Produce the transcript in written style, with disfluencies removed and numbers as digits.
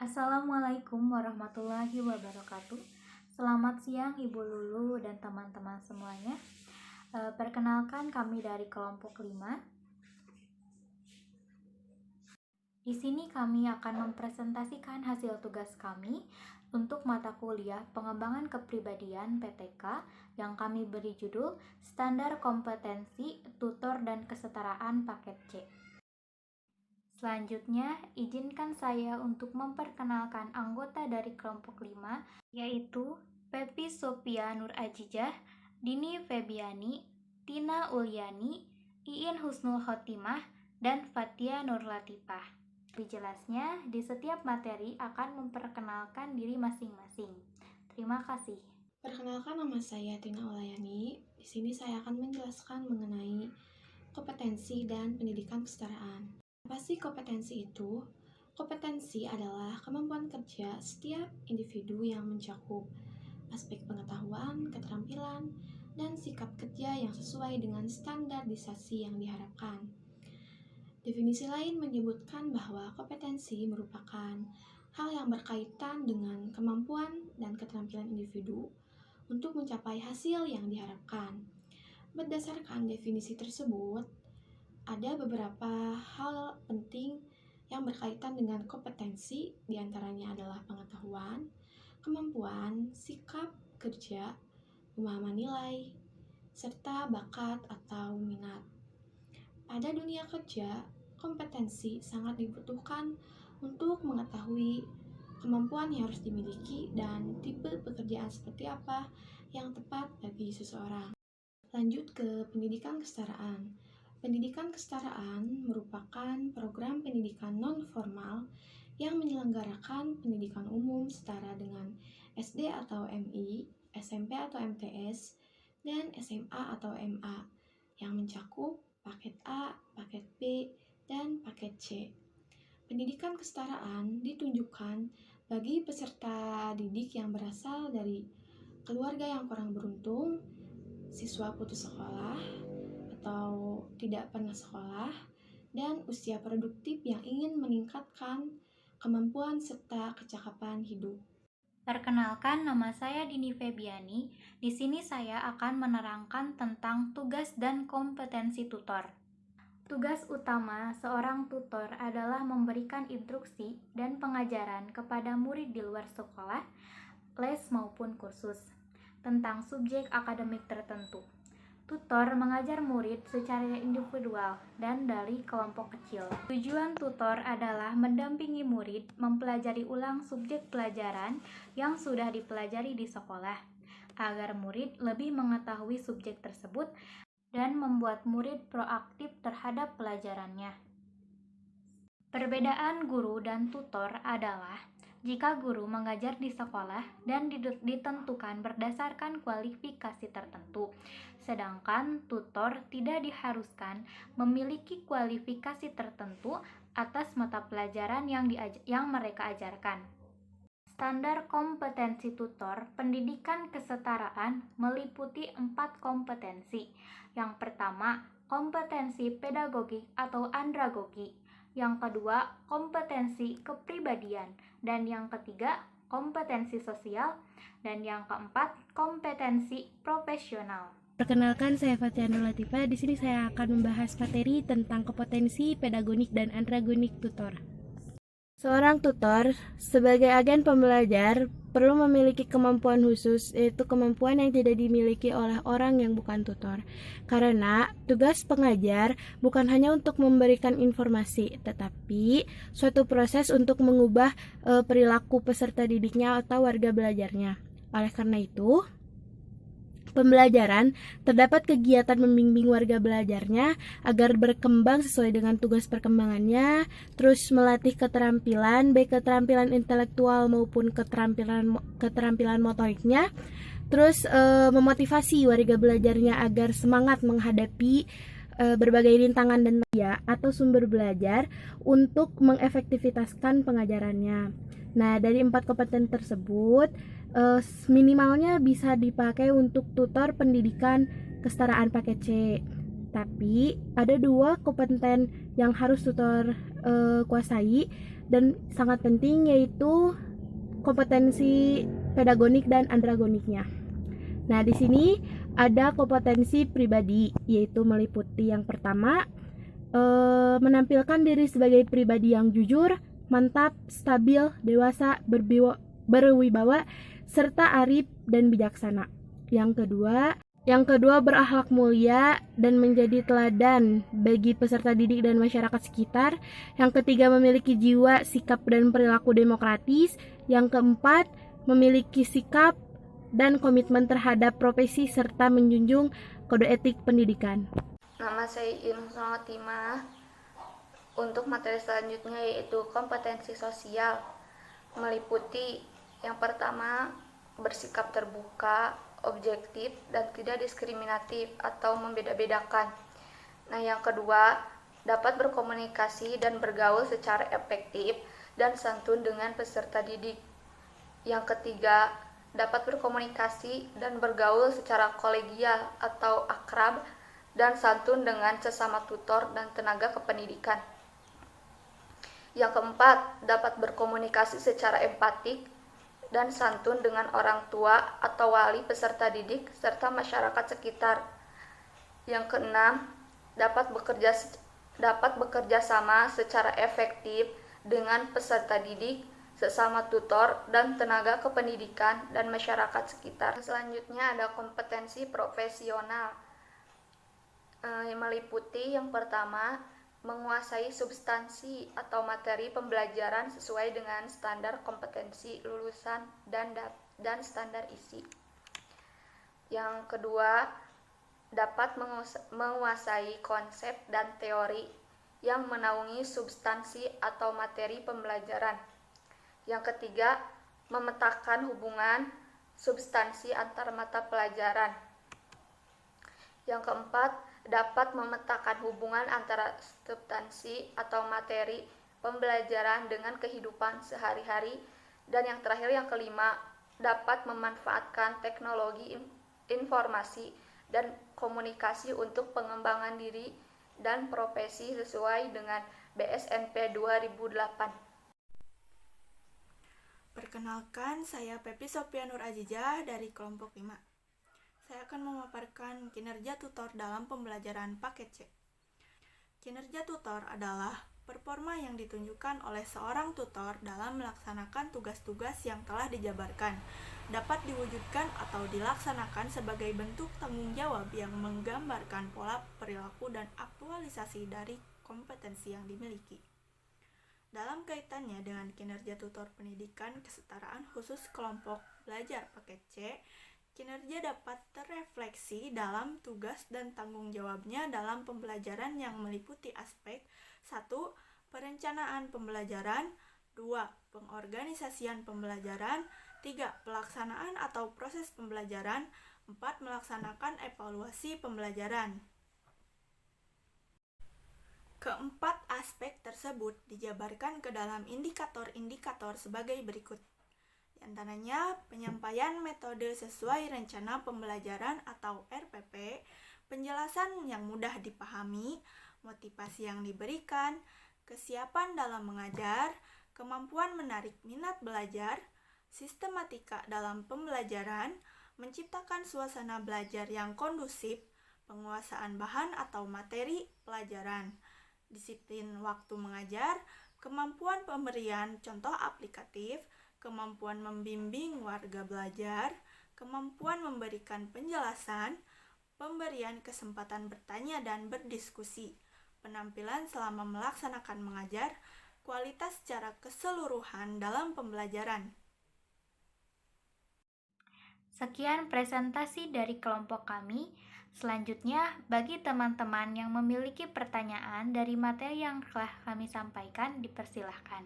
Assalamualaikum warahmatullahi wabarakatuh. Selamat siang Ibu Lulu dan teman-teman semuanya. Perkenalkan kami dari kelompok 5. Di sini kami akan mempresentasikan hasil tugas kami untuk mata kuliah Pengembangan Kepribadian PTK yang kami beri judul Standar Kompetensi Tutor dan Kesetaraan Paket C. Selanjutnya, izinkan saya untuk memperkenalkan anggota dari kelompok 5, yaitu Pepi Sophia Nur Ajijah, Dini Febiani, Tina Uliani, Iin Husnul Khotimah, dan Fatia Nur Latifah. Lebih jelasnya, di setiap materi akan memperkenalkan diri masing-masing. Terima kasih. Perkenalkan, nama saya Tina Uliani. Di sini saya akan menjelaskan mengenai kompetensi dan pendidikan kesetaraan. Apa sih kompetensi itu? Kompetensi adalah kemampuan kerja setiap individu yang mencakup aspek pengetahuan, keterampilan, dan sikap kerja yang sesuai dengan standarisasi yang diharapkan. Definisi lain menyebutkan bahwa kompetensi merupakan hal yang berkaitan dengan kemampuan dan keterampilan individu untuk mencapai hasil yang diharapkan. Berdasarkan definisi tersebut, ada beberapa hal penting yang berkaitan dengan kompetensi, diantaranya adalah pengetahuan, kemampuan, sikap kerja, pemahaman nilai, serta bakat atau minat. Pada dunia kerja, kompetensi sangat dibutuhkan untuk mengetahui kemampuan yang harus dimiliki dan tipe pekerjaan seperti apa yang tepat bagi seseorang. Lanjut ke pendidikan kesetaraan. Pendidikan kesetaraan merupakan program pendidikan non-formal yang menyelenggarakan pendidikan umum setara dengan SD atau MI, SMP atau MTS, dan SMA atau MA yang mencakup paket A, paket B, dan paket C. Pendidikan kesetaraan ditunjukkan bagi peserta didik yang berasal dari keluarga yang kurang beruntung, siswa putus sekolah atau tidak pernah sekolah, dan usia produktif yang ingin meningkatkan kemampuan serta kecakapan hidup. Perkenalkan, nama saya Dini Febiani. Di sini saya akan menerangkan tentang tugas dan kompetensi tutor. Tugas utama seorang tutor adalah memberikan instruksi dan pengajaran kepada murid di luar sekolah, les maupun kursus, tentang subjek akademik tertentu. Tutor mengajar murid secara individual dan dari kelompok kecil. Tujuan tutor adalah mendampingi murid mempelajari ulang subjek pelajaran yang sudah dipelajari di sekolah, agar murid lebih mengetahui subjek tersebut dan membuat murid proaktif terhadap pelajarannya. Perbedaan guru dan tutor adalah jika guru mengajar di sekolah dan ditentukan berdasarkan kualifikasi tertentu, sedangkan tutor tidak diharuskan memiliki kualifikasi tertentu atas mata pelajaran yang mereka ajarkan. Standar kompetensi tutor pendidikan kesetaraan meliputi 4 kompetensi. Yang pertama, kompetensi pedagogik atau andragogi. Yang kedua, kompetensi kepribadian. Dan yang ketiga, kompetensi sosial. Dan yang keempat, kompetensi profesional. Perkenalkan, saya Fatia Nur Latifah. Di sini saya akan membahas materi tentang kompetensi pedagogik dan andragonik tutor. Seorang tutor sebagai agen pembelajar perlu memiliki kemampuan khusus, yaitu kemampuan yang tidak dimiliki oleh orang yang bukan tutor. Karena tugas pengajar bukan hanya untuk memberikan informasi, tetapi suatu proses untuk mengubah perilaku peserta didiknya atau warga belajarnya. Oleh karena itu, pembelajaran terdapat kegiatan membimbing warga belajarnya agar berkembang sesuai dengan tugas perkembangannya, terus melatih keterampilan, baik keterampilan intelektual maupun keterampilan motoriknya, terus memotivasi warga belajarnya agar semangat menghadapi berbagai rintangan dan atau sumber belajar untuk mengefektivitaskan pengajarannya. Nah, dari 4 kompeten tersebut, minimalnya bisa dipakai untuk tutor pendidikan kesetaraan paket C. Tapi ada 2 kompeten yang harus tutor kuasai. dan sangat penting, yaitu kompetensi pedagonik dan andragoniknya. Nah, di sini ada kompetensi pribadi, yaitu meliputi yang pertama, menampilkan diri sebagai pribadi yang jujur, mantap, stabil, dewasa, berwibawa, serta arif dan bijaksana. Yang kedua berakhlak mulia dan menjadi teladan bagi peserta didik dan masyarakat sekitar. Yang ketiga memiliki jiwa, sikap, dan perilaku demokratis. Yang keempat memiliki sikap dan komitmen terhadap profesi serta menjunjung kode etik pendidikan. Nama saya Inus Fatimah. Untuk materi selanjutnya yaitu kompetensi sosial, meliputi yang pertama bersikap terbuka, objektif, dan tidak diskriminatif atau membeda-bedakan. Nah, yang kedua dapat berkomunikasi dan bergaul secara efektif dan santun dengan peserta didik. Yang ketiga dapat berkomunikasi dan bergaul secara kolegial atau akrab dan santun dengan sesama tutor dan tenaga kependidikan. Yang keempat, dapat berkomunikasi secara empatik dan santun dengan orang tua atau wali peserta didik serta masyarakat sekitar. Yang keenam, dapat bekerja sama secara efektif dengan peserta didik, sesama tutor dan tenaga kependidikan dan masyarakat sekitar. Selanjutnya ada kompetensi profesional, yang meliputi yang pertama menguasai substansi atau materi pembelajaran sesuai dengan standar kompetensi lulusan dan standar isi. Yang kedua dapat menguasai konsep dan teori yang menaungi substansi atau materi pembelajaran. Yang ketiga, memetakan hubungan substansi antar mata pelajaran. Yang keempat, dapat memetakan hubungan antara substansi atau materi pembelajaran dengan kehidupan sehari-hari. Dan yang terakhir, yang kelima, dapat memanfaatkan teknologi informasi dan komunikasi untuk pengembangan diri dan profesi sesuai dengan BSNP 2008. Perkenalkan, saya Pepi Sophia Nur Azizah dari kelompok 5. Saya akan memaparkan kinerja tutor dalam pembelajaran paket C. Kinerja tutor adalah performa yang ditunjukkan oleh seorang tutor dalam melaksanakan tugas-tugas yang telah dijabarkan, dapat diwujudkan atau dilaksanakan sebagai bentuk tanggung jawab yang menggambarkan pola perilaku dan aktualisasi dari kompetensi yang dimiliki. Dalam kaitannya dengan kinerja tutor pendidikan kesetaraan khusus kelompok belajar paket C, kinerja dapat terrefleksi dalam tugas dan tanggung jawabnya dalam pembelajaran yang meliputi aspek 1. Perencanaan pembelajaran, 2. Pengorganisasian pembelajaran, 3. Pelaksanaan atau proses pembelajaran, 4. Melaksanakan evaluasi pembelajaran. Keempat aspek tersebut dijabarkan ke dalam indikator-indikator sebagai berikut. Di antaranya penyampaian metode sesuai rencana pembelajaran atau RPP, penjelasan yang mudah dipahami, motivasi yang diberikan, kesiapan dalam mengajar, kemampuan menarik minat belajar, sistematika dalam pembelajaran, menciptakan suasana belajar yang kondusif, penguasaan bahan atau materi pelajaran, disiplin waktu mengajar, kemampuan pemberian contoh aplikatif, kemampuan membimbing warga belajar, kemampuan memberikan penjelasan, pemberian kesempatan bertanya dan berdiskusi, penampilan selama melaksanakan mengajar, kualitas secara keseluruhan dalam pembelajaran. Sekian presentasi dari kelompok kami. Selanjutnya, bagi teman-teman yang memiliki pertanyaan dari materi yang telah kami sampaikan, dipersilahkan.